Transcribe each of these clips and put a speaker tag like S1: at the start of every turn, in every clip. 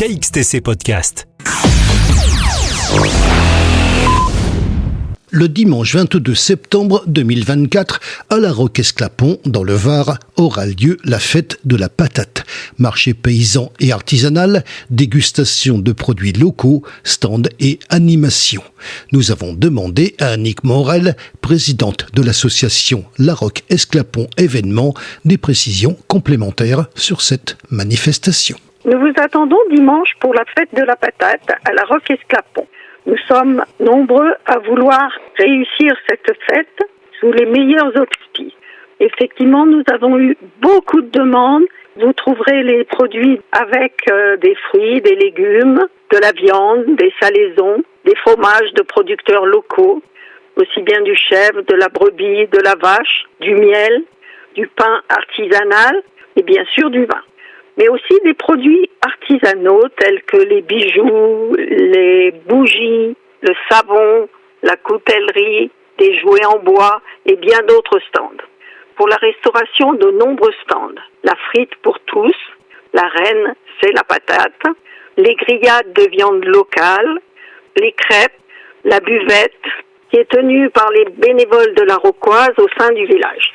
S1: KXTC Podcast.
S2: Le dimanche 22 septembre 2024, à la Roque-Esclapon, dans le Var, aura lieu la fête de la patate. Marché paysan et artisanal, dégustation de produits locaux, stands et animation. Nous avons demandé à Annick Morel, présidente de l'association La Roque-Esclapon Événements, des précisions complémentaires sur cette manifestation.
S3: Nous vous attendons dimanche pour la fête de la patate à la Roque-Esclapon. Nous sommes nombreux à vouloir réussir cette fête sous les meilleurs auspices. Effectivement, nous avons eu beaucoup de demandes. Vous trouverez les produits avec des fruits, des légumes, de la viande, des salaisons, des fromages de producteurs locaux, aussi bien du chèvre, de la brebis, de la vache, du miel, du pain artisanal et bien sûr du vin. Mais aussi des produits artisanaux tels que les bijoux, les bougies, le savon, la coutellerie, des jouets en bois et bien d'autres stands. Pour la restauration, de nombreux stands. La frite pour tous, la reine, c'est la patate, les grillades de viande locale, les crêpes, la buvette, qui est tenue par les bénévoles de la Rocquoise au sein du village.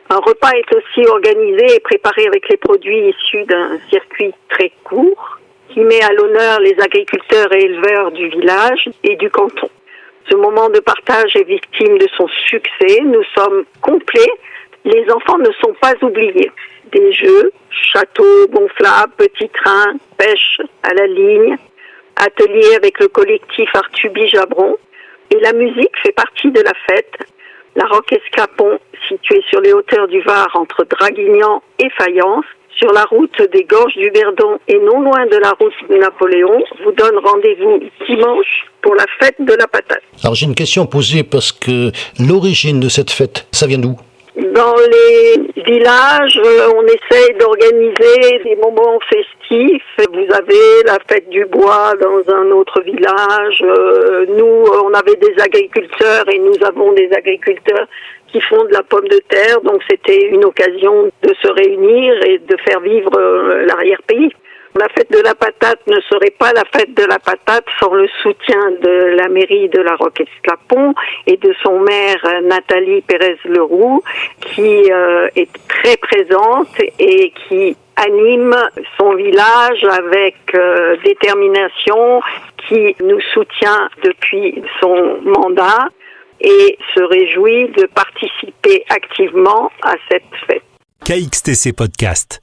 S3: Un repas est aussi organisé et préparé avec les produits issus d'un circuit très court qui met à l'honneur les agriculteurs et éleveurs du village et du canton. Ce moment de partage est victime de son succès. Nous sommes complets. Les enfants ne sont pas oubliés. Des jeux, châteaux gonflables, petits trains, pêche à la ligne, ateliers avec le collectif Artubi Jabron. Et la musique fait partie de la fête. La Roque-Esclapon, située sur les hauteurs du Var entre Draguignan et Fayence, sur la route des Gorges du Verdon et non loin de la route de Napoléon, vous donne rendez-vous dimanche pour la fête de la patate.
S2: Alors j'ai une question à poser parce que l'origine de cette fête, ça vient d'où ?
S3: Dans les villages, on essaye d'organiser des moments festifs. Vous avez la fête du bois dans un autre village. Nous, on avait des agriculteurs et nous avons des agriculteurs qui font de la pomme de terre. Donc c'était une occasion de se réunir et de faire vivre l'arrière-pays. La fête de la patate ne serait pas la fête de la patate sans le soutien de la mairie de la Roque-Esclapon et de son maire Nathalie Pérez-Leroux qui est très présente et qui anime son village avec détermination, qui nous soutient depuis son mandat et se réjouit de participer activement à cette fête.
S1: KXTC Podcast.